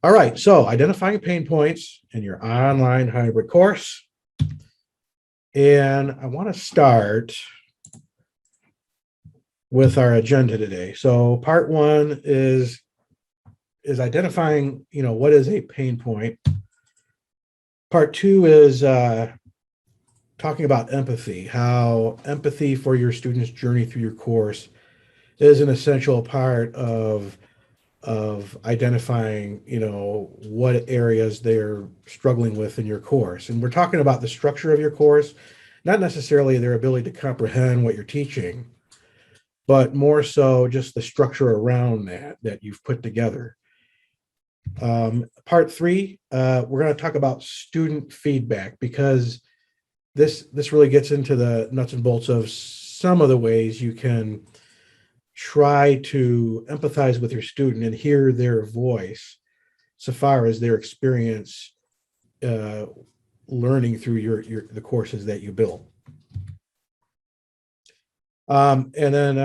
All right, so identifying pain points in your online hybrid course. And I want to start with our agenda today. So part one is identifying, what is a pain point. Part two is talking about empathy, how empathy for your students' journey through your course is an essential part of identifying, what areas they're struggling with in your course. And we're talking about the structure of your course, not necessarily their ability to comprehend what you're teaching, but more so just the structure around that you've put together. Part three, we're going to talk about student feedback, because this really gets into the nuts and bolts of some of the ways you can try to empathize with your student and hear their voice so far as their experience learning through the courses that you build. And then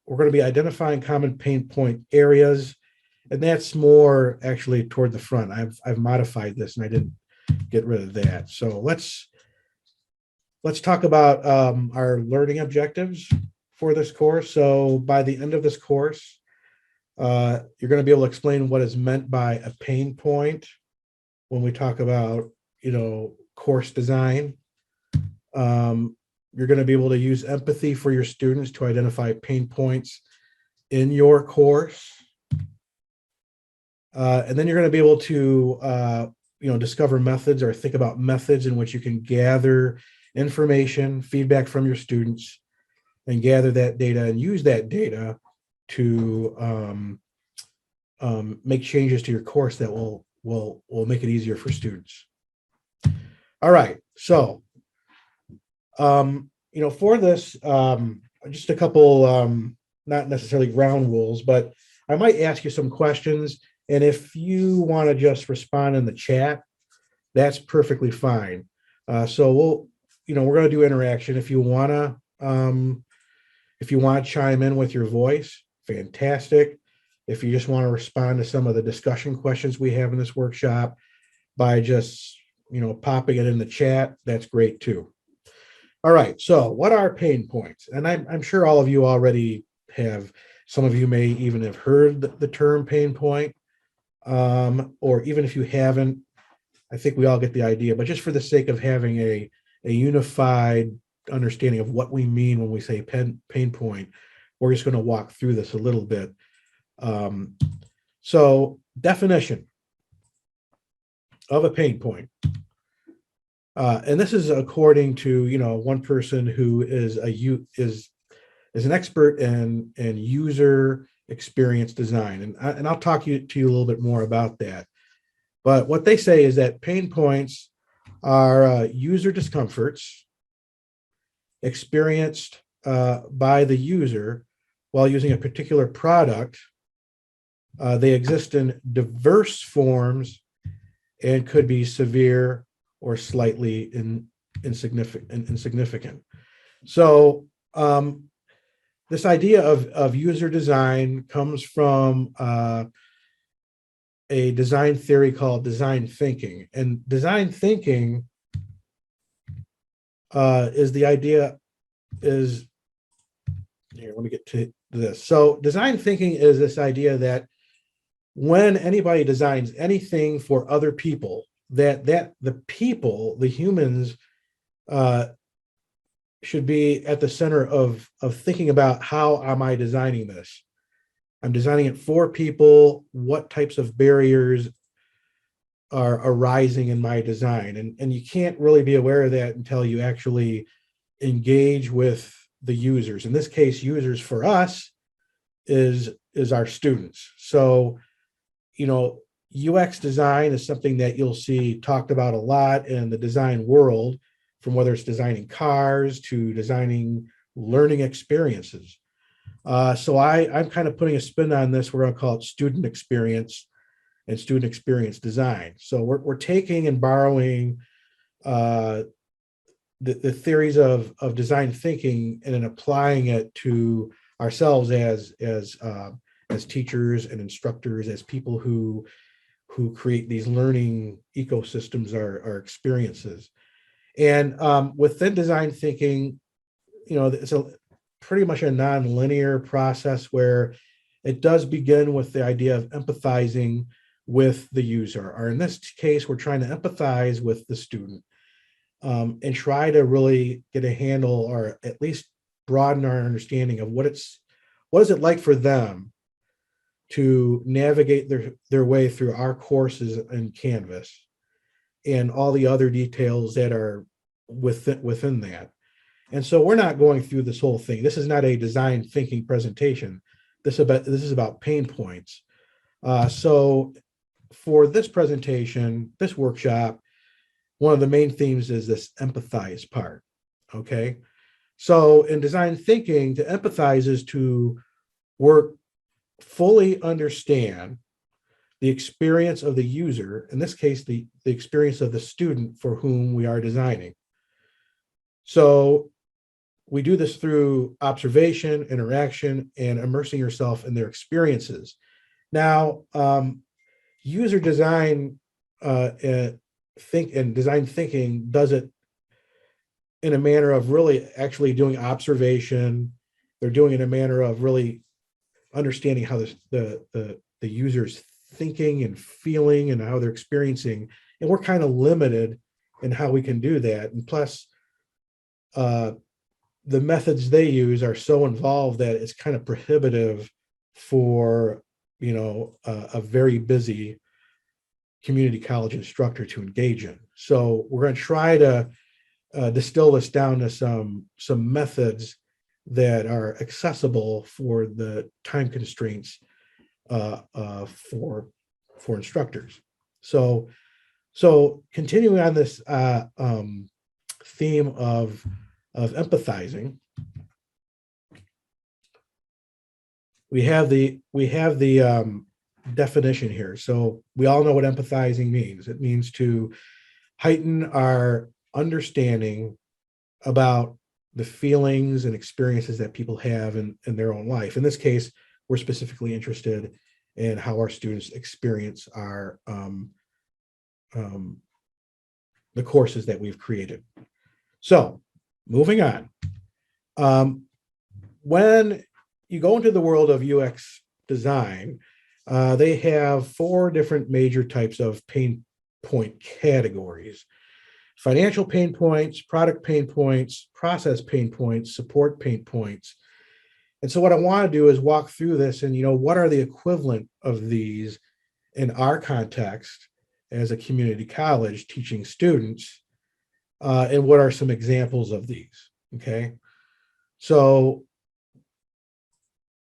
we're going to be identifying common pain point areas, and that's more actually toward the front. I've modified this and I didn't get rid of that. So let's talk about our learning objectives for this course. So by the end of this course, you're going to be able to explain what is meant by a pain point when we talk about, course design. You're going to be able to use empathy for your students to identify pain points in your course. And then you're going to be able to, discover methods or think about methods in which you can gather information, feedback from your students, and gather that data and use that data to make changes to your course that will make it easier for students. All right, so for this, just a couple not necessarily ground rules, but I might ask you some questions, and if you want to just respond in the chat, that's perfectly fine. So we're going to do interaction. If you want to chime in with your voice, fantastic. If you just want to respond to some of the discussion questions we have in this workshop by just, popping it in the chat, that's great too. All right, so what are pain points? And I'm sure all of you already have. Some of you may even have heard the term pain point, or even if you haven't, I think we all get the idea. But just for the sake of having a unified understanding of what we mean when we say pain point, we're just going to walk through this a little bit. So definition of a pain point. And this is according to, one person who is an expert in user experience design. And I'll talk to you a little bit more about that. But what they say is that pain points are user discomforts experienced by the user while using a particular product. They exist in diverse forms and could be severe or slightly insignificant. So this idea of user design comes from a design theory called design thinking. And design thinking is the idea is, here, let me get to this. So design thinking is this idea that when anybody designs anything for other people, that the people, the humans, should be at the center of thinking about, how am I designing this? I'm designing it for people. What types of barriers are arising in my design? And you can't really be aware of that until you actually engage with the users. In this case, users for us is our students. So, UX design is something that you'll see talked about a lot in the design world, from whether it's designing cars to designing learning experiences. So I'm kind of putting a spin on this. We're going to call it student experience and student experience design. So we're taking and borrowing the theories of design thinking and then applying it to ourselves as as teachers and instructors, as people who create these learning ecosystems, our experiences. And within design thinking, it's pretty much a non-linear process where it does begin with the idea of empathizing with the user, or in this case, we're trying to empathize with the student, and try to really get a handle, or at least broaden our understanding of what is it like for them to navigate their way through our courses in Canvas and all the other details that are within that. And so we're not going through this whole thing. This is not a design thinking presentation. This is about pain points. So for this presentation, this workshop, one of the main themes is this empathize part. Okay. So in design thinking, to empathize is to fully understand the experience of the user, in this case, the experience of the student for whom we are designing. So we do this through observation, interaction, and immersing yourself in their experiences. Now, user design design thinking does it in a manner of really actually doing observation. They're doing it in a manner of really understanding how the user's thinking and feeling and how they're experiencing. And we're kind of limited in how we can do that. And plus, the methods they use are so involved that it's kind of prohibitive for a very busy community college instructor to engage in. So we're going to try to distill this down to some methods that are accessible for the time constraints for instructors. So continuing on this theme of empathizing, we have the definition here. So we all know what empathizing means. It means to heighten our understanding about the feelings and experiences that people have in their own life. In this case, we're specifically interested in how our students experience our the courses that we've created. So moving on. When you go into the world of UX design, they have 4 different major types of pain point categories: financial pain points, product pain points, process pain points, support pain points. And so what I want to do is walk through this and, what are the equivalent of these in our context as a community college teaching students, and what are some examples of these, okay? So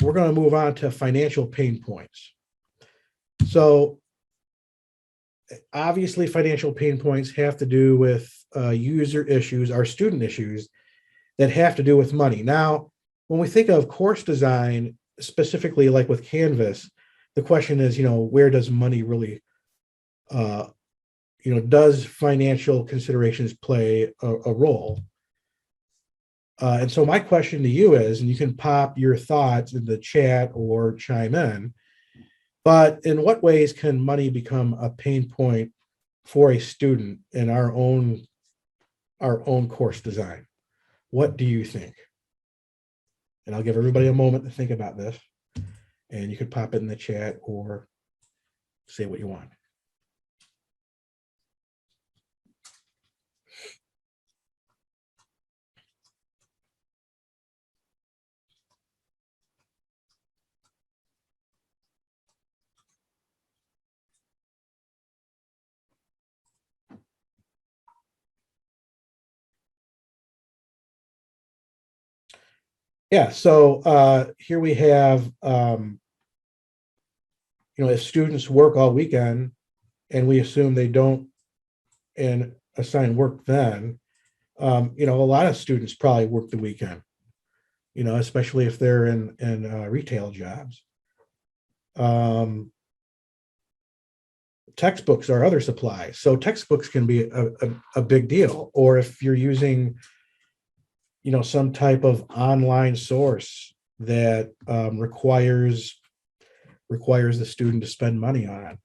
we're going to move on to financial pain points. So obviously financial pain points have to do with user issues, our student issues that have to do with money. Now, when we think of course design, specifically like with Canvas, the question is, where does money really, does financial considerations play a role? And so my question to you is, and you can pop your thoughts in the chat or chime in, but in what ways can money become a pain point for a student in our own course design? What do you think? And I'll give everybody a moment to think about this, and you could pop it in the chat or say what you want. Yeah, so here we have, if students work all weekend and we assume they don't and assign work then, a lot of students probably work the weekend, especially if they're in retail jobs. Textbooks are other supplies. So textbooks can be a big deal. Or if you're using some type of online source that requires requires the student to spend money on.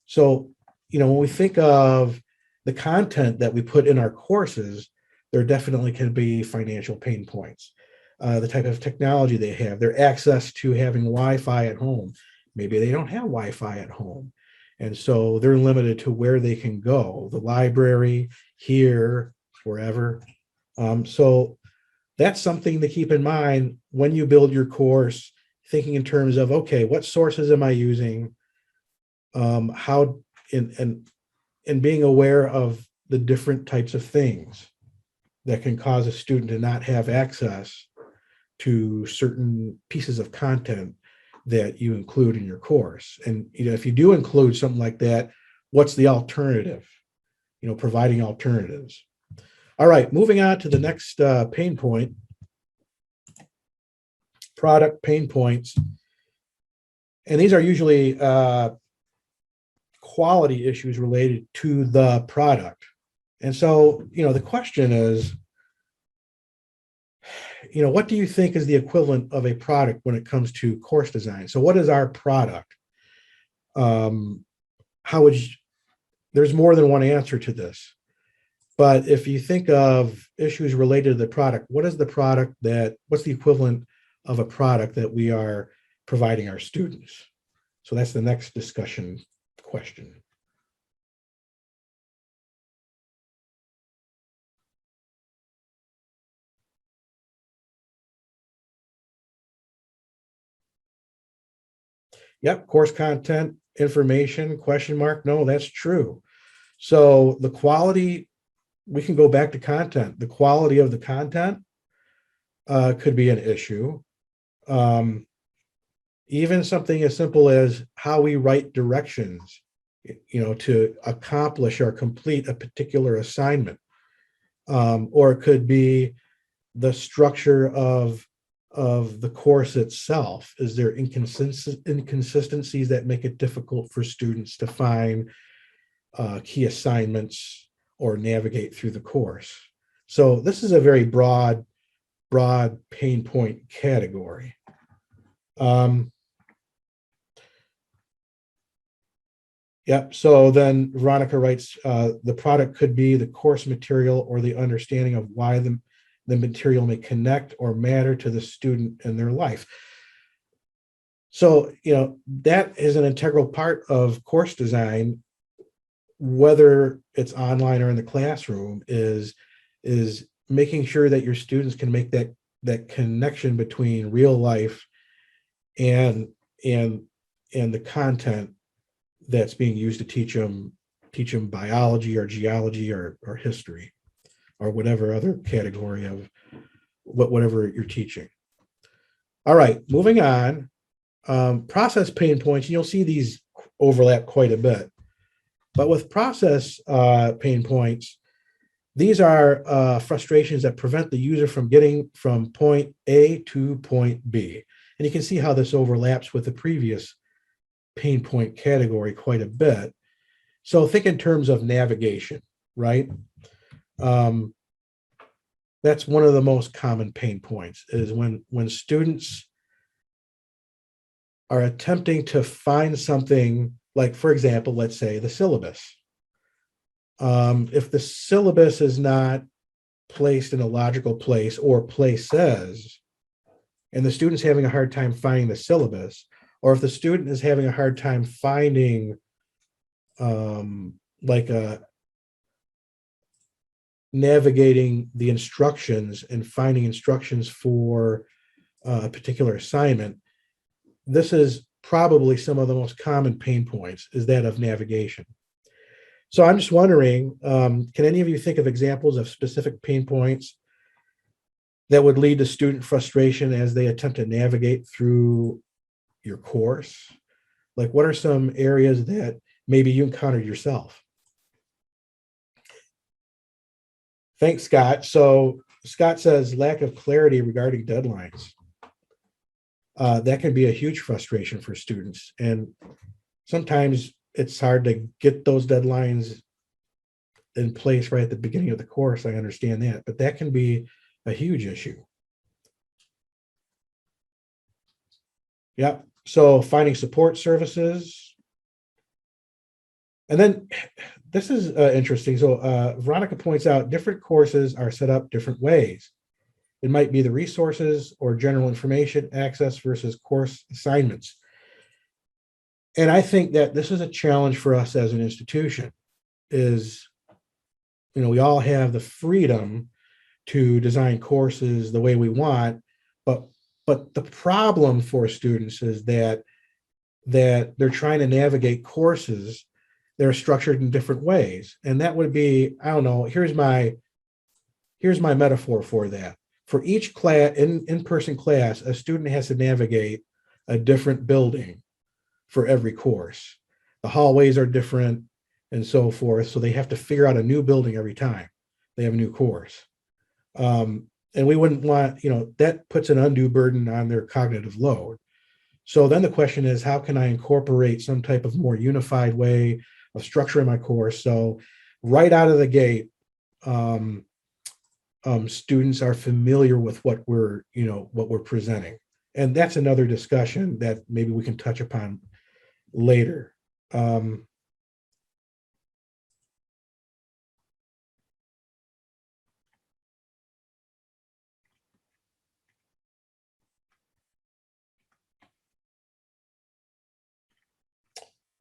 So, when we think of the content that we put in our courses, there definitely can be financial pain points. The type of technology they have, their access to having Wi-Fi at home. Maybe they don't have Wi-Fi at home. And so they're limited to where they can go, the library, here, wherever. So that's something to keep in mind when you build your course, thinking in terms of, okay, what sources am I using? How and being aware of the different types of things that can cause a student to not have access to certain pieces of content that you include in your course. And if you do include something like that, what's the alternative? Providing alternatives. All right, moving on to the next pain point, product pain points. And these are usually quality issues related to the product. And so, the question is, what do you think is the equivalent of a product when it comes to course design? So what is our product? There's more than one answer to this. But if you think of issues related to the product, what's the equivalent of a product that we are providing our students? So that's the next discussion question. Yep, course content, information, question mark. No, that's true. So the quality, we can go back to content. The quality of the content could be an issue. Even something as simple as how we write directions, to accomplish or complete a particular assignment. Or it could be the structure of the course itself. Is there inconsistencies that make it difficult for students to find key assignments or navigate through the course? So this is a very broad pain point category. Yep. So then Veronica writes, the product could be the course material or the understanding of why the material may connect or matter to the student in their life. So, that is an integral part of course design, whether it's online or in the classroom, is making sure that your students can make that connection between real life and the content that's being used to teach them biology or geology or history or whatever other category of whatever you're teaching. All right, moving on. Process pain points, you'll see these overlap quite a bit. But with process pain points, these are frustrations that prevent the user from getting from point A to point B. And you can see how this overlaps with the previous pain point category quite a bit. So think in terms of navigation, right? That's one of the most common pain points, is when students are attempting to find something, like, for example, let's say the syllabus. If the syllabus is not placed in a logical place or places, and the student's having a hard time finding the syllabus, or if the student is having a hard time finding navigating the instructions and finding instructions for a particular assignment, this is probably some of the most common pain points, is that of navigation. So I'm just wondering, can any of you think of examples of specific pain points that would lead to student frustration as they attempt to navigate through your course? Like, what are some areas that maybe you encountered yourself? Thanks, Scott. So Scott says lack of clarity regarding deadlines. That can be a huge frustration for students. And sometimes it's hard to get those deadlines in place right at the beginning of the course. I understand that, but that can be a huge issue. Yep. So finding support services. And then this is interesting. So Veronica points out different courses are set up different ways. It might be the resources or general information access versus course assignments. And I think that this is a challenge for us as an institution is, we all have the freedom to design courses the way we want, but the problem for students is that they're trying to navigate courses that are structured in different ways. And that would be, I don't know, here's my metaphor for that. For each class, in-person class, a student has to navigate a different building for every course. The hallways are different and so forth. So they have to figure out a new building every time they have a new course. And we wouldn't want, that puts an undue burden on their cognitive load. So then the question is, how can I incorporate some type of more unified way of structuring my course? So right out of the gate, students are familiar with what we're presenting. And that's another discussion that maybe we can touch upon later.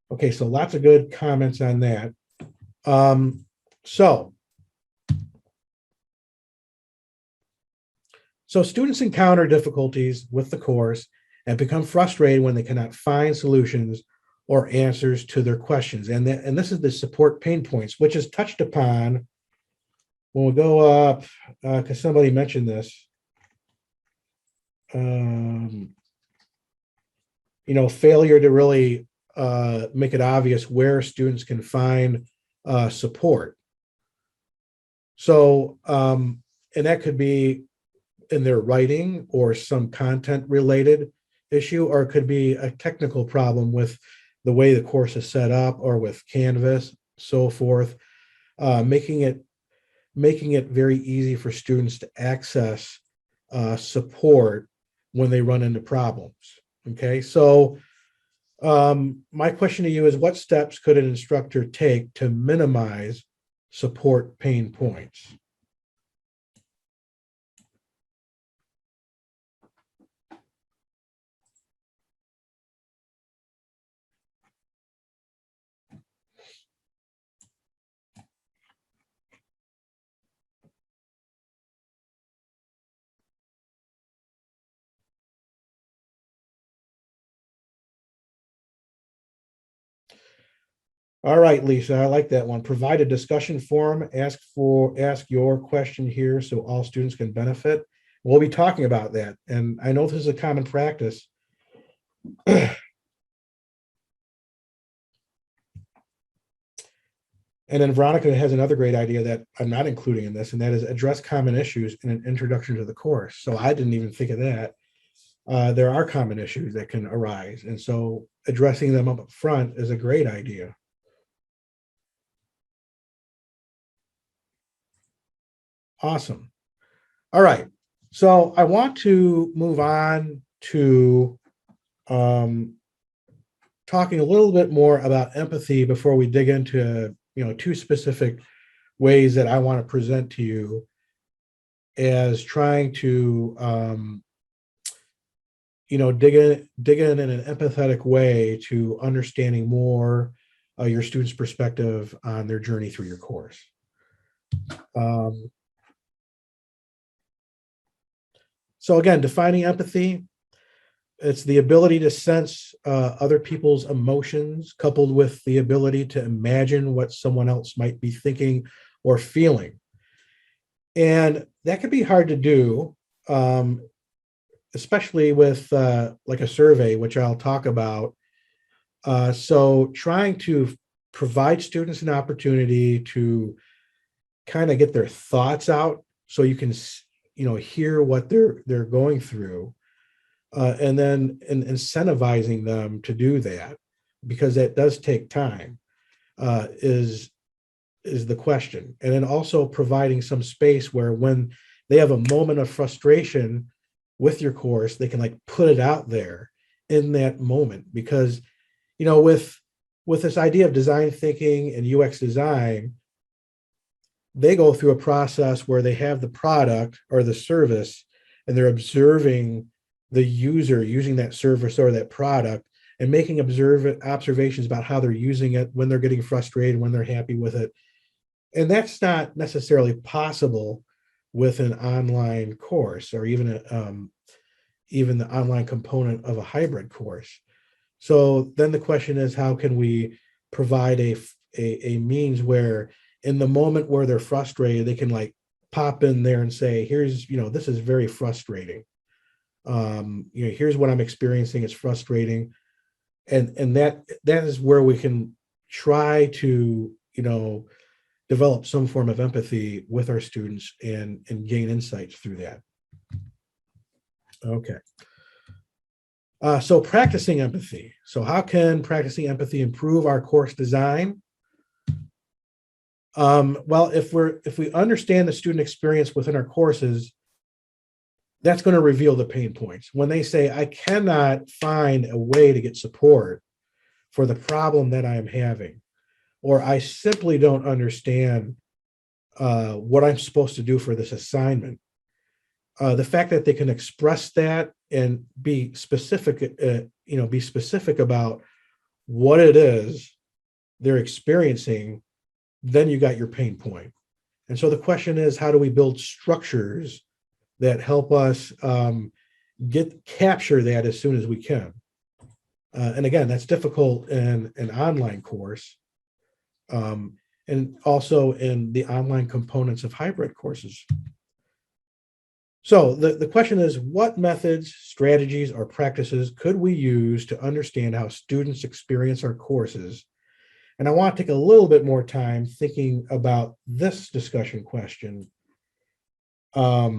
Okay, so lots of good comments on that. So students encounter difficulties with the course and become frustrated when they cannot find solutions or answers to their questions. And this is the support pain points, which is touched upon when we go up, because somebody mentioned this. Failure to really make it obvious where students can find support. So, and that could be in their writing or some content related issue, or it could be a technical problem with the way the course is set up or with Canvas, so forth, making it very easy for students to access support when they run into problems. Okay, so my question to you is, what steps could an instructor take to minimize support pain points? All right, Lisa, I like that one. Provide a discussion forum, ask your question here so all students can benefit. We'll be talking about that. And I know this is a common practice. And then Veronica has another great idea that I'm not including in this, and that is address common issues in an introduction to the course. So I didn't even think of that. There are common issues that can arise. And so addressing them up front is a great idea. Awesome. All right. So I want to move on to talking a little bit more about empathy before we dig into, two specific ways that I want to present to you as trying to, dig in an empathetic way to understanding more your students' perspective on their journey through your course. So again, defining empathy, it's the ability to sense other people's emotions coupled with the ability to imagine what someone else might be thinking or feeling. And that can be hard to do, especially with like a survey, which I'll talk about. So trying to provide students an opportunity to kind of get their thoughts out so you can hear what they're going through, and then incentivizing them to do that, because that does take time, is the question. And then also providing some space where when they have a moment of frustration with your course, they can like put it out there in that moment. Because, with this idea of design thinking and UX design, they go through a process where they have the product or the service, and they're observing the user using that service or that product, and making observations about how they're using it, when they're getting frustrated, when they're happy with it. And that's not necessarily possible with an online course, or even the online component of a hybrid course. So then the question is, how can we provide a means where, in the moment where they're frustrated, they can like pop in there and say, here's, this is very frustrating. Here's what I'm experiencing. It's frustrating. And that is where we can try to, develop some form of empathy with our students and gain insights through that. Okay. So practicing empathy. So how can practicing empathy improve our course design? Well, if we understand the student experience within our courses, that's going to reveal the pain points. When they say, I cannot find a way to get support for the problem that I am having, or I simply don't understand what I'm supposed to do for this assignment. The fact that they can express that and be specific about what it is they're experiencing, then you got your pain point. And so the question is, how do we build structures that help us capture that as soon as we can? And again, that's difficult in an online course, and also in the online components of hybrid courses. So the question is, what methods, strategies, or practices could we use to understand how students experience our courses? And I want to take a little bit more time thinking about this discussion question. I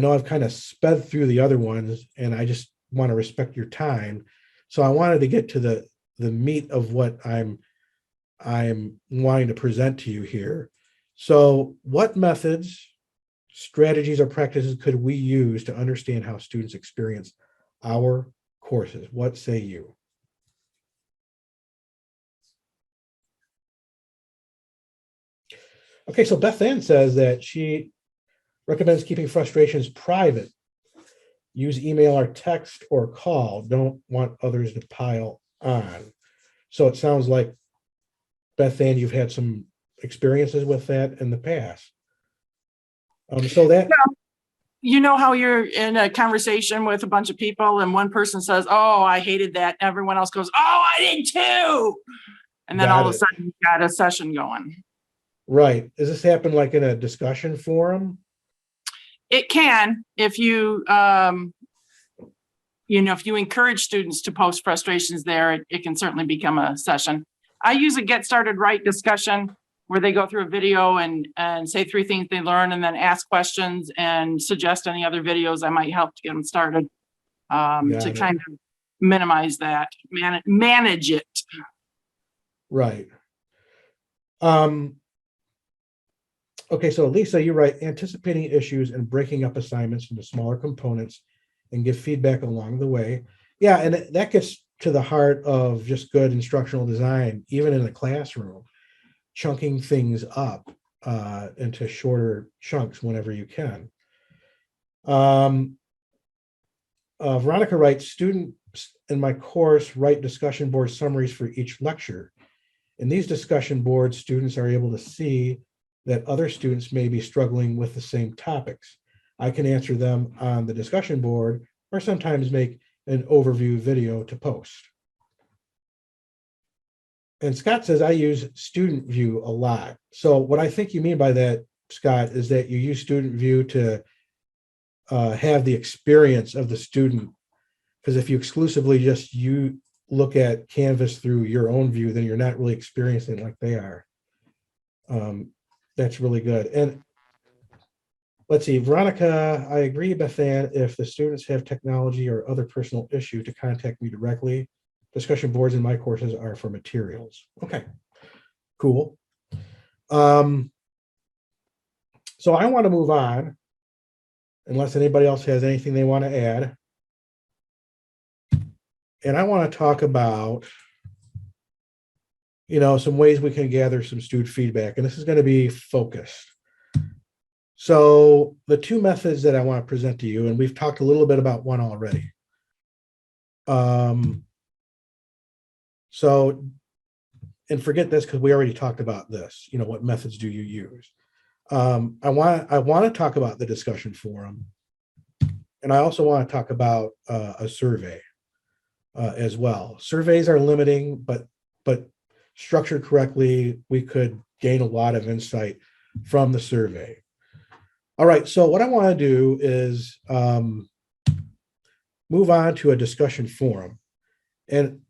know I've kind of sped through the other ones, and I just want to respect your time. So I wanted to get to the meat of what I'm wanting to present to you here. So what methods, strategies, or practices could we use to understand how students experience our courses? What say you? Okay, so Beth Ann says that she recommends keeping frustrations private. Use email or text or call. Don't want others to pile on. So it sounds like, Beth Ann, you've had some experiences with that in the past. So that, you know how you're in a conversation with a bunch of people and one person says, oh, I hated that. Everyone else goes, oh, I did too. And then all of a sudden you got a session going. Right. Does this happen like in a discussion forum? It can, if you, if you encourage students to post frustrations there, it can certainly become a session. I use a get started right discussion where they go through a video and say 3 things they learn, and then ask questions and suggest any other videos that might help to get them started, to kind of minimize that, manage it. Right. Okay, so Lisa, you write, anticipating issues and breaking up assignments into smaller components and give feedback along the way. Yeah, and that gets to the heart of just good instructional design, even in a classroom, chunking things up into shorter chunks whenever you can. Veronica writes, students in my course write discussion board summaries for each lecture. In these discussion boards, students are able to see that other students may be struggling with the same topics. I can answer them on the discussion board, or sometimes make an overview video to post. And Scott says, I use student view a lot. So what I think you mean by that, Scott, is that you use student view to have the experience of the student. Because if you exclusively just look at Canvas through your own view, then you're not really experiencing it like they are. That's really good. And let's see, Veronica, I agree, Beth Ann, if the students have technology or other personal issue, to contact me directly. Discussion boards in my courses are for materials. Okay, cool. So I want to move on, unless anybody else has anything they want to add. And I want to talk about, some ways we can gather some student feedback. And this is going to be focused. So the two methods that I want to present to you, and we've talked a little bit about one already. So, and forget this because we already talked about this. What methods do you use? I want to talk about the discussion forum, and I also want to talk about a survey as well. Surveys are limiting, but structured correctly, we could gain a lot of insight from the survey. All right, so what I want to do is move on to a discussion forum, and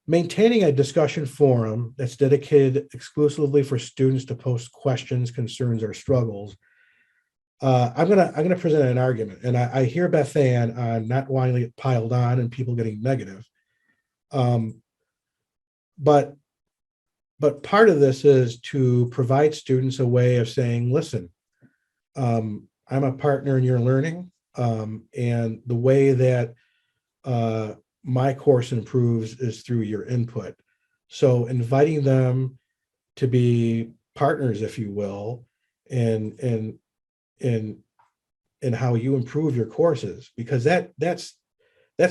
maintaining a discussion forum that's dedicated exclusively for students to post questions, concerns, or struggles. I'm gonna present an argument, and I hear Beth Ann on not wanting to get piled on and people getting negative. But part of this is to provide students a way of saying, listen, I'm a partner in your learning, and the way that my course improves is through your input. So inviting them to be partners, if you will, in how you improve your courses, because that's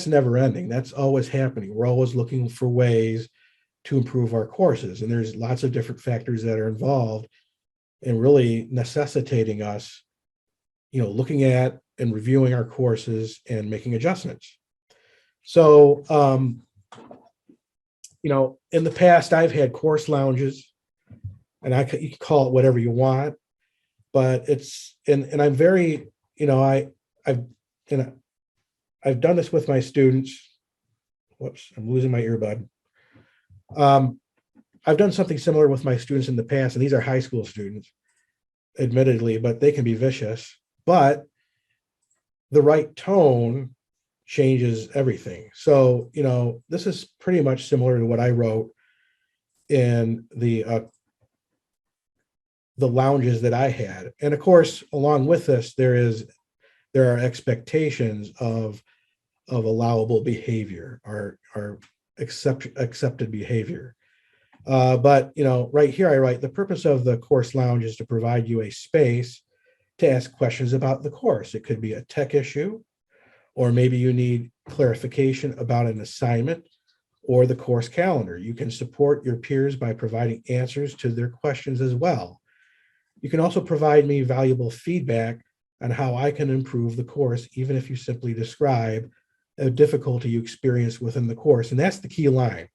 never ending. That's always happening. We're always looking for ways to improve our courses, and there's lots of different factors that are involved in really necessitating us, looking at and reviewing our courses and making adjustments. So, in the past, I've had course lounges, and you can call it whatever you want, but it's, and I'm very, I've done this with my students. Whoops, I'm losing my earbud. I've done something similar with my students in the past, and these are high school students, admittedly, but they can be vicious. But the right tone changes everything. So, this is pretty much similar to what I wrote in the lounges that I had. And of course, along with this, there are expectations of allowable behavior or accepted behavior. But right here I write, the purpose of the course lounge is to provide you a space to ask questions about the course. It could be a tech issue, or maybe you need clarification about an assignment or the course calendar. You can support your peers by providing answers to their questions as well. You can also provide me valuable feedback on how I can improve the course, even if you simply describe a difficulty you experience within the course. And that's the key line.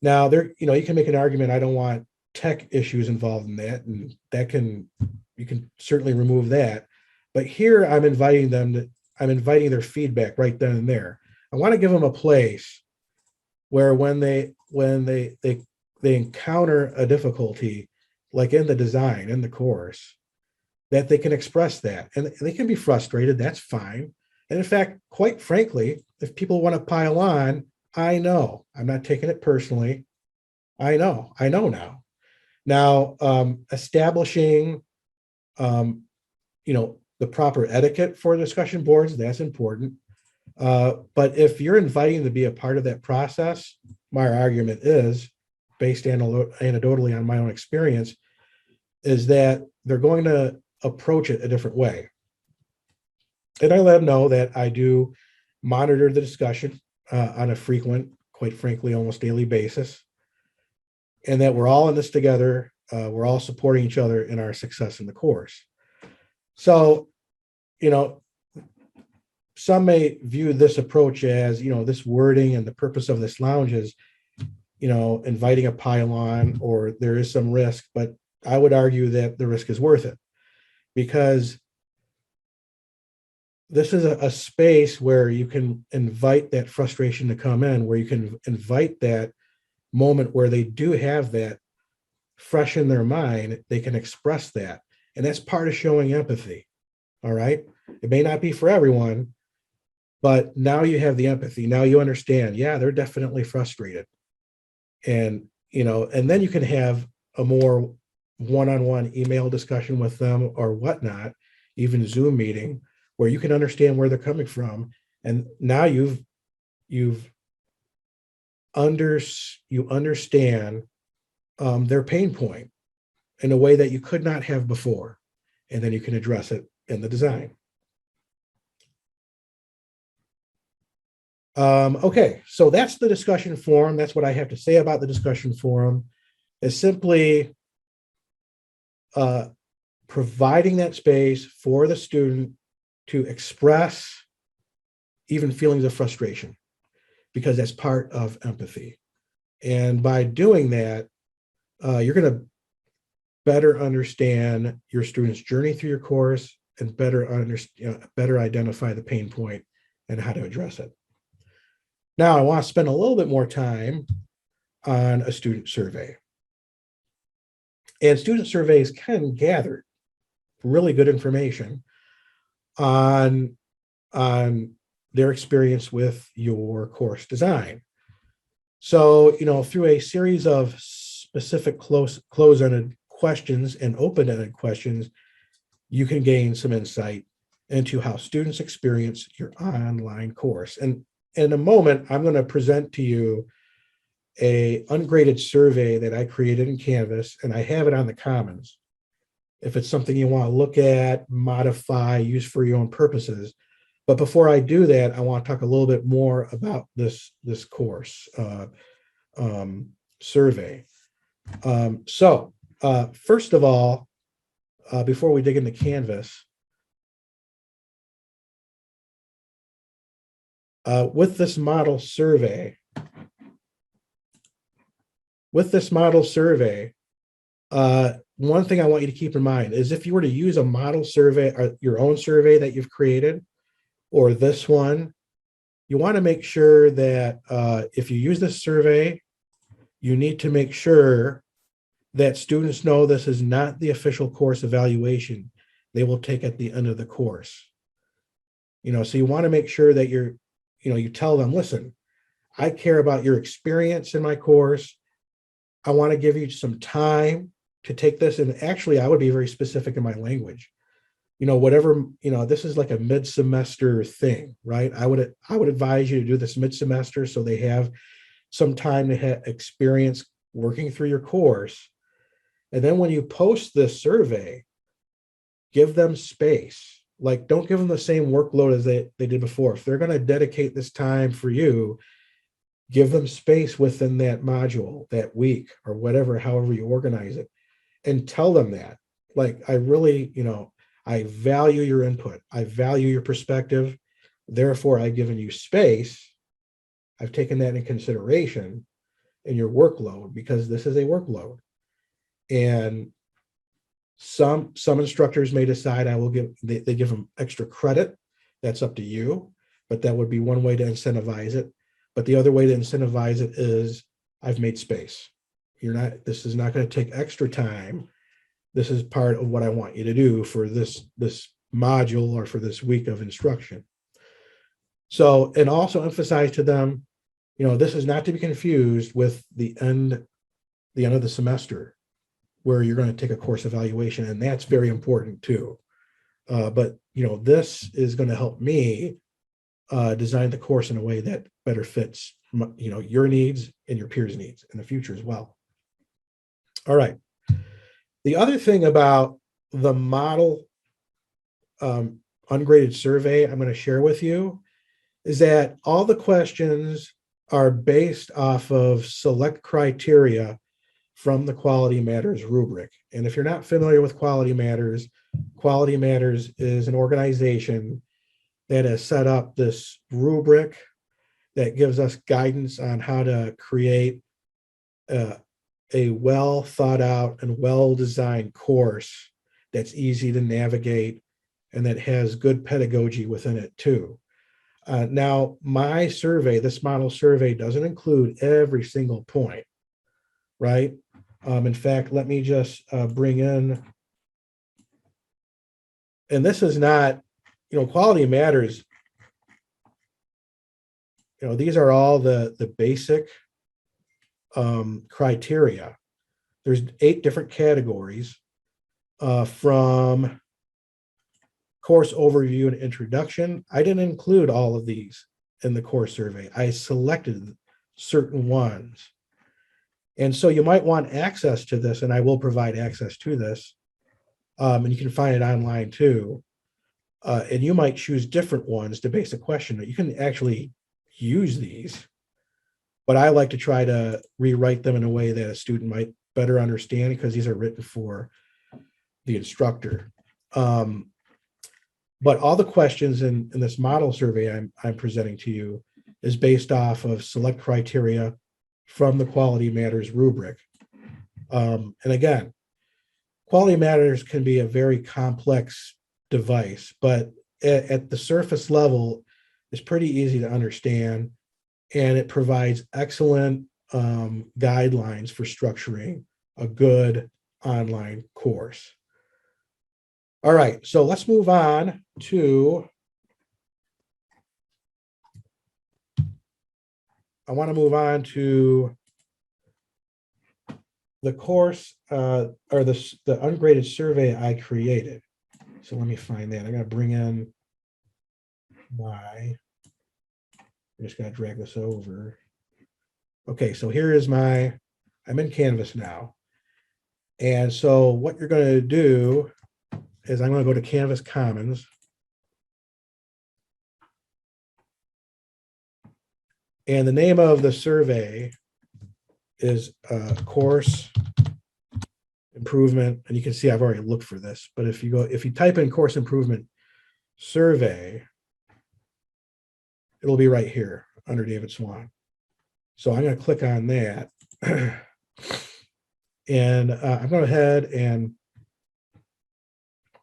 Now, you can make an argument, I don't want tech issues involved in that, and you can certainly remove that. But here I'm inviting their feedback right then and there. I want to give them a place where when they encounter a difficulty, like in the design, in the course, that they can express that. And they can be frustrated, that's fine. And in fact, quite frankly, if people want to pile on, I know, I'm not taking it personally. I know now. Now, establishing, the proper etiquette for discussion boards, that's important. But if you're inviting them to be a part of that process, my argument is, based anecdotally on my own experience, is that they're going to approach it a different way. And I let them know that I do monitor the discussion on a frequent, quite frankly, almost daily basis, and that we're all in this together. We're all supporting each other in our success in the course. So, some may view this approach as, this wording and the purpose of this lounge is, inviting a pile-on, or there is some risk, but I would argue that the risk is worth it, because this is a space where you can invite that frustration to come in, where you can invite that moment where they do have that fresh in their mind, they can express that. And that's part of showing empathy. All right. It may not be for everyone, but now you have the empathy. Now you understand, yeah, they're definitely frustrated. And, and then you can have a more one-on-one email discussion with them or whatnot, even Zoom meeting, where you can understand where they're coming from. And now you understand their pain point in a way that you could not have before. And then you can address it in the design. Okay, so that's the discussion forum. That's what I have to say about the discussion forum. Is simply providing that space for the student to express even feelings of frustration, because that's part of empathy. And by doing that, you're going to better understand your student's journey through your course and better identify the pain point and how to address it. Now, I want to spend a little bit more time on a student survey. And student surveys can gather really good information on their experience with your course design. So, through a series of specific close-ended questions and open-ended questions, you can gain some insight into how students experience your online course. And in a moment, I'm going to present to you a ungraded survey that I created in Canvas, and I have it on the Commons. If it's something you want to look at, modify, use for your own purposes. But before I do that, I want to talk a little bit more about this course survey. So first of all, before we dig into Canvas, with this model survey, one thing I want you to keep in mind is if you were to use a model survey or your own survey that you've created, or this one, you want to make sure that if you use this survey, you need to make sure that students know this is not the official course evaluation they will take at the end of the course. So you want to make sure that you tell them, listen, I care about your experience in my course. I want to give you some time to take this. And actually, I would be very specific in my language. This is like a mid-semester thing, right? I would advise you to do this mid-semester so they have some time to experience working through your course. And then when you post this survey, give them space. Like, don't give them the same workload as they did before. If they're going to dedicate this time for you, give them space within that module, that week, or whatever, however you organize it, and tell them that. Like, I really, I value your input. I value your perspective. Therefore, I've given you space. I've taken that into consideration in your workload, because this is a workload. And some instructors may decide they give them extra credit. That's up to you, but that would be one way to incentivize it. But the other way to incentivize it is I've made space. This is not going to take extra time. This is part of what I want you to do for this module or for this week of instruction. So, and also emphasize to them, this is not to be confused with the end of the semester, where you're going to take a course evaluation, and that's very important too. But this is going to help me design the course in a way that better fits your needs and your peers' needs in the future as well. All right. The other thing about the model ungraded survey I'm going to share with you is that all the questions are based off of select criteria from the Quality Matters rubric. And if you're not familiar with Quality Matters is an organization that has set up this rubric that gives us guidance on how to create a well thought out and well designed course that's easy to navigate and that has good pedagogy within it too. Now, my survey, this model survey, doesn't include every single point, right? In fact, let me just bring in, and this is not, Quality Matters, these are all the basic criteria. There's 8 different categories from course overview and introduction. I didn't include all of these in the course survey. I selected certain ones. And so you might want access to this, and I will provide access to this. And you can find it online too. And you might choose different ones to base a question. You can actually use these, but I like to try to rewrite them in a way that a student might better understand, because these are written for the instructor. But all the questions in this model survey I'm presenting to you is based off of select criteria from the Quality Matters rubric. And again, Quality Matters can be a very complex device, but at the surface level, it's pretty easy to understand, and it provides excellent guidelines for structuring a good online course. All right, so let's move on to, I want to move on to the course or the ungraded survey I created. So let me find that. I got to bring in my, I'm just going to drag this over. Okay, so here is my, I'm in Canvas now. And so what you're going to do is I'm going to go to Canvas Commons. And the name of the survey is course improvement. And you can see I've already looked for this, but if you type in course improvement survey, it'll be right here under David Swan. So I'm going to click on that. And I'm going to head and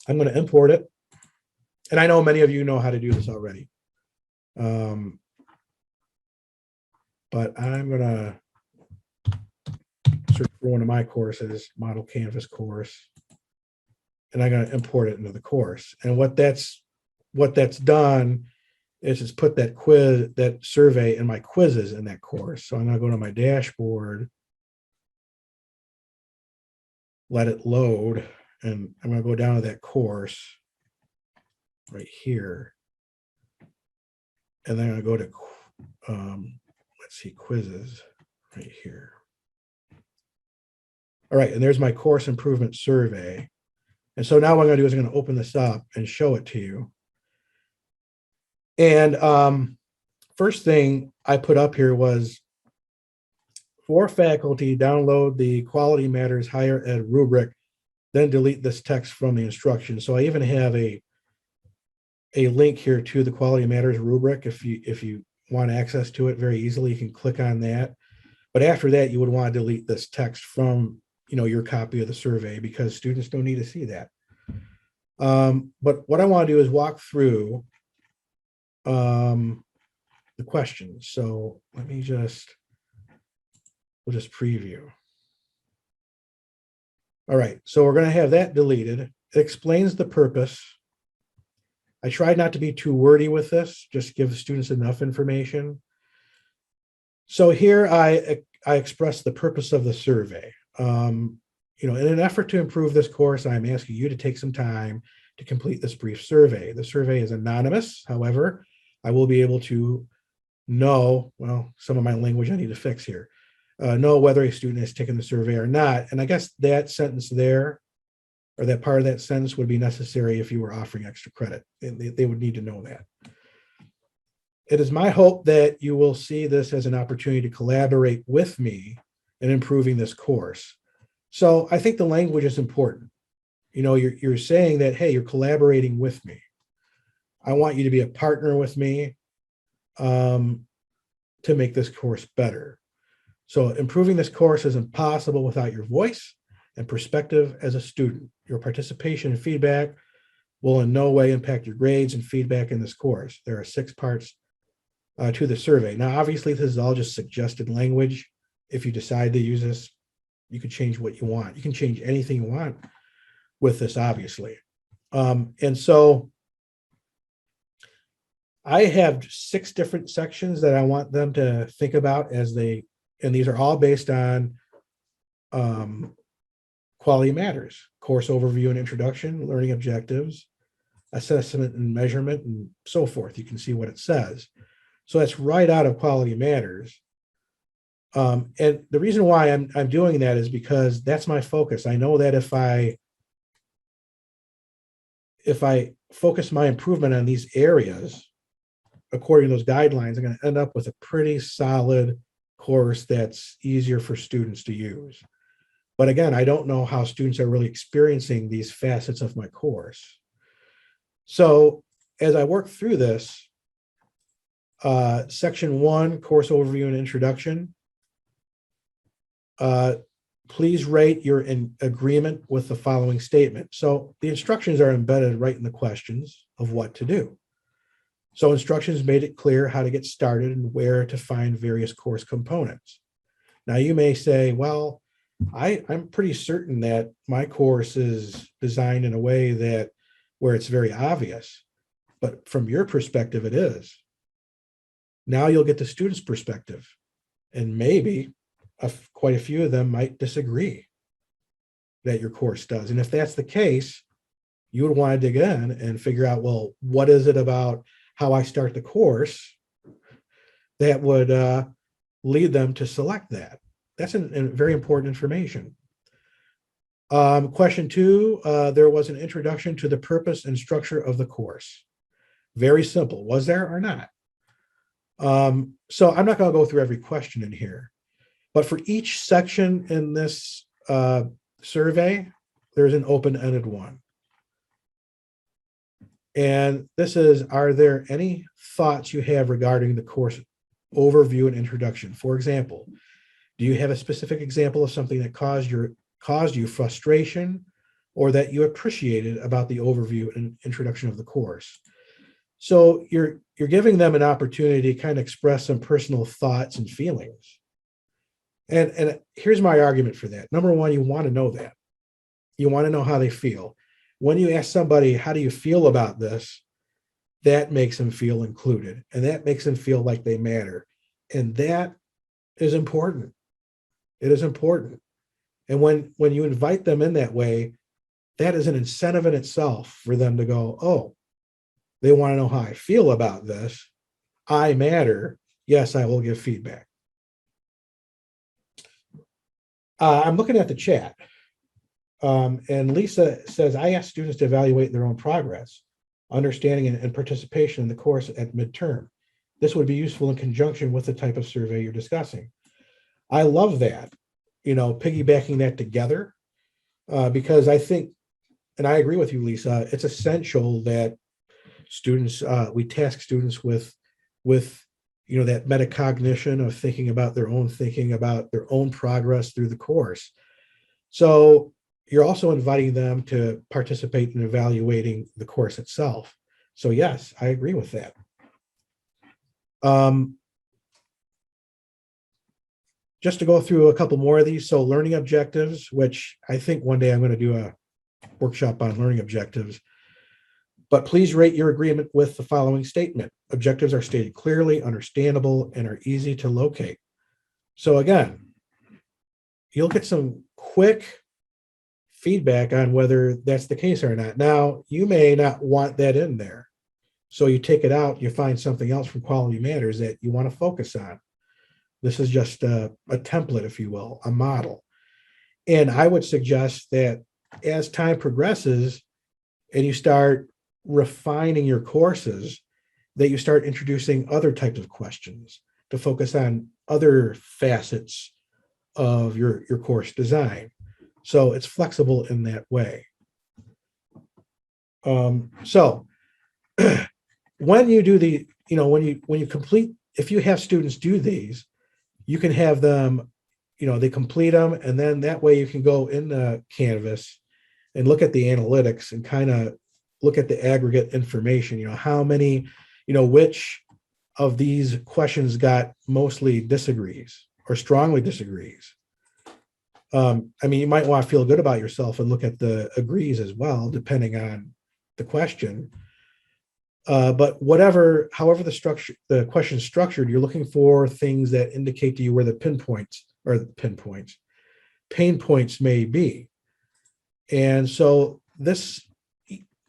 I'm going to import it. And I know many of you know how to do this already. But I'm going to search for one of my courses, Model Canvas course, and I'm going to import it into the course. And what that's done is it's put that quiz, that survey in my quizzes in that course. So I'm going to go to my dashboard, let it load, and I'm going to go down to that course right here. And then I'm going to go to, let's see, quizzes right here. All right, and there's my course improvement survey. And so now what I'm going to do is I'm going to open this up and show it to you. And first thing I put up here was, for faculty, download the Quality Matters Higher Ed rubric, then delete this text from the instructions. So I even have a link here to the Quality Matters rubric. If you want access to it very easily, you can click on that. But after that, you would want to delete this text from your copy of the survey, because students don't need to see that. But what I want to do is walk through the questions. So let me we'll just preview. All right, so we're going to have that deleted. It explains the purpose. I tried not to be too wordy with this, just give the students enough information. So here I express the purpose of the survey. In an effort to improve this course, I'm asking you to take some time to complete this brief survey. The survey is anonymous. However, I will be able to know, well, some of my language I need to fix here, know whether a student has taken the survey or not. And I guess that sentence there, or that part of that sentence, would be necessary if you were offering extra credit. They would need to know that. It is my hope that you will see this as an opportunity to collaborate with me in improving this course. So I think the language is important. You're saying that, hey, you're collaborating with me. I want you to be a partner with me to make this course better. So improving this course is impossible without your voice and perspective as a student. Your participation and feedback will in no way impact your grades and feedback in this course. There are 6 parts to the survey. Now, obviously, this is all just suggested language. If you decide to use this, you can change what you want. You can change anything you want with this, obviously. And so I have 6 different sections that I want them to think about and these are all based on Quality Matters, course overview and introduction, learning objectives, assessment and measurement, and so forth. You can see what it says. So that's right out of Quality Matters. And the reason why I'm doing that is because that's my focus. I know that if I focus my improvement on these areas, according to those guidelines, I'm going to end up with a pretty solid course that's easier for students to use. But again, I don't know how students are really experiencing these facets of my course. So as I work through this, section 1, course overview and introduction, please rate your in agreement with the following statement. So the instructions are embedded right in the questions of what to do. So instructions made it clear how to get started and where to find various course components. Now you may say, well, I'm pretty certain that my course is designed in a way that where it's very obvious, but from your perspective, it is. Now you'll get the student's perspective, and maybe quite a few of them might disagree that your course does. And if that's the case, you would want to dig in and figure out, well, what is it about how I start the course that would lead them to select that? That's very important information. Question 2, there was an introduction to the purpose and structure of the course. Very simple. Was there or not? So I'm not going to go through every question in here, but for each section in this survey, there's an open-ended one. And this is, are there any thoughts you have regarding the course overview and introduction? For example, do you have a specific example of something that caused you frustration or that you appreciated about the overview and introduction of the course? So you're giving them an opportunity to kind of express some personal thoughts and feelings. And here's my argument for that. Number one, you want to know that. You want to know how they feel. When you ask somebody, how do you feel about this? That makes them feel included, and that makes them feel like they matter. And that is important. It is important. And when you invite them in that way, that is an incentive in itself for them to go, oh, they want to know how I feel about this. I matter. Yes, I will give feedback. I'm looking at the chat. And Lisa says, I ask students to evaluate their own progress, understanding and participation in the course at midterm. This would be useful in conjunction with the type of survey you're discussing. I love that, piggybacking that together, because I think, and I agree with you, Lisa, it's essential that students, we task students with that metacognition of thinking about their own thinking, about their own progress through the course. So you're also inviting them to participate in evaluating the course itself. So yes, I agree with that. Just to go through a couple more of these. So learning objectives, which I think one day I'm going to do a workshop on learning objectives. But please rate your agreement with the following statement. Objectives are stated clearly, understandable, and are easy to locate. So again, you'll get some quick feedback on whether that's the case or not. Now, you may not want that in there. So you take it out, you find something else from Quality Matters that you want to focus on. This is just a template, if you will, a model. And I would suggest that as time progresses and you start refining your courses, that you start introducing other types of questions to focus on other facets of your course design. So it's flexible in that way. So when you do the, when you complete, if you have students do these, you can have them, they complete them, and then that way you can go in the Canvas and look at the analytics and kind of look at the aggregate information, how many, which of these questions got mostly disagrees or strongly disagrees. You might want to feel good about yourself and look at the agrees as well, depending on the question. But however the question is structured, you're looking for things that indicate to you where the pain points may be. And so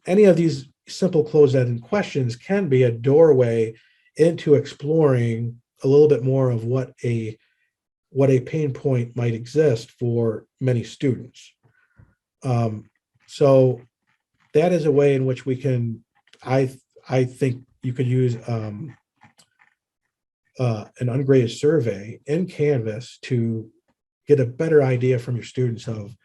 any of these simple closed-ended questions can be a doorway into exploring a little bit more of what a pain point might exist for many students. So that is a way in which we can, I think you could use an ungraded survey in Canvas to get a better idea from your students of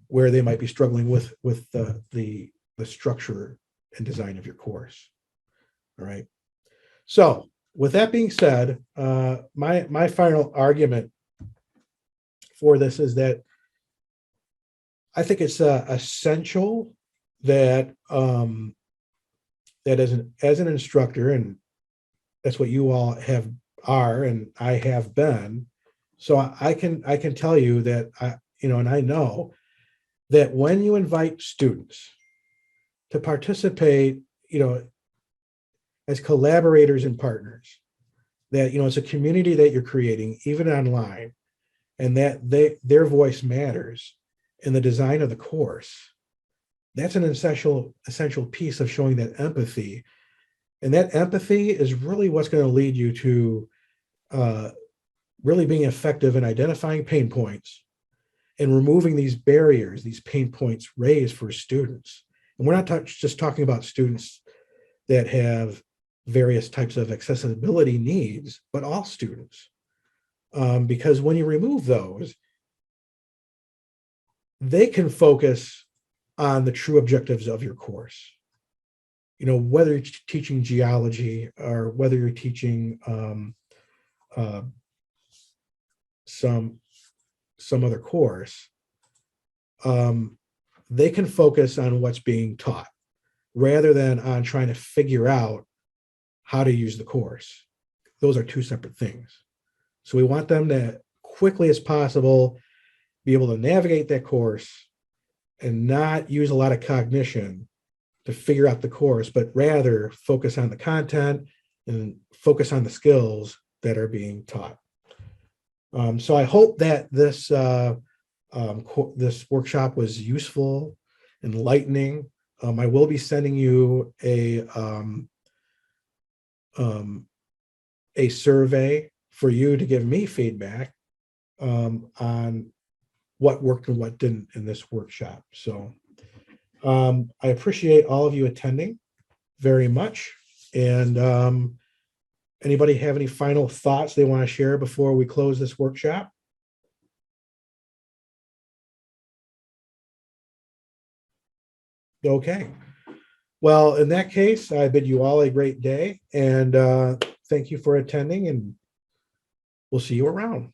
where they might be struggling with the structure and design of your course. All right. So with that being said, my final argument for this is that I think it's essential that that as an instructor, and that's what you all are, and I have been. So I can tell you that and I know that when you invite students to participate, as collaborators and partners, that it's a community that you're creating, even online, and that their voice matters in the design of the course. That's an essential piece of showing that empathy. And that empathy is really what's going to lead you to really being effective in identifying pain points and removing these barriers, these pain points raised for students. And we're not just talking about students that have various types of accessibility needs, but all students. Because when you remove those, they can focus on the true objectives of your course. Whether you're teaching geology or whether you're teaching some other course, they can focus on what's being taught rather than on trying to figure out how to use the course. Those are two separate things. So we want them to quickly as possible be able to navigate that course and not use a lot of cognition to figure out the course, but rather focus on the content and focus on the skills that are being taught. So I hope that this workshop was useful, enlightening. I will be sending you a survey for you to give me feedback on what worked and what didn't in this workshop. So I appreciate all of you attending very much. And anybody have any final thoughts they want to share before we close this workshop? Okay. Well, in that case, I bid you all a great day, and thank you for attending, and we'll see you around.